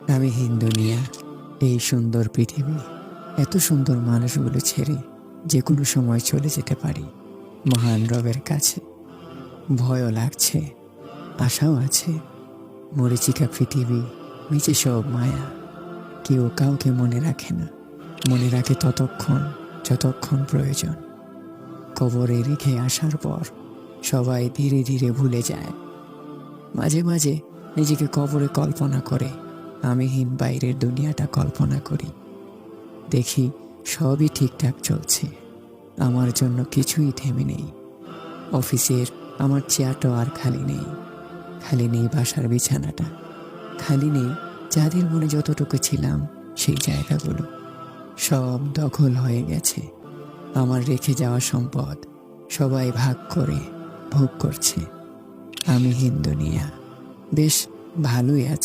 আমি হিন্দুনিয়া, এই সুন্দর পৃথিবী, এত সুন্দর মানুষগুলো ছেড়ে যে কোনো সময় চলে যেতে পারি মহান রবের কাছে। ভয়ও লাগছে, আশাও আছে। মরীচিকা পৃথিবী, নিচে সব মায়া। কেউ কাউকে মনে রাখে না, মনে রাখে ততক্ষণ যতক্ষণ প্রয়োজন। কবরে রেখে আসার পর সবাই ধীরে ধীরে ভুলে যায়। মাঝে মাঝে নিজেকে কবরে কল্পনা করে আমিহীন বাইরের দুনিয়াটা কল্পনা করি। দেখি সবই ঠিকঠাক চলছে, আমার জন্য কিছুই থেমে নেই। অফিসের আমার চেয়ারটাও আর খালি নেই, খালি নেই বাসার বিছানাটা, খালি নেই যাদের মনে যতটুকু ছিলাম সেই জায়গাগুলো। সব দখল হয়ে গেছে। আমার রেখে যাওয়া সম্পদ সবাই ভাগ করে ভোগ করছে। আমি হিন্দুনিয়া বেশ ভালোই আছি।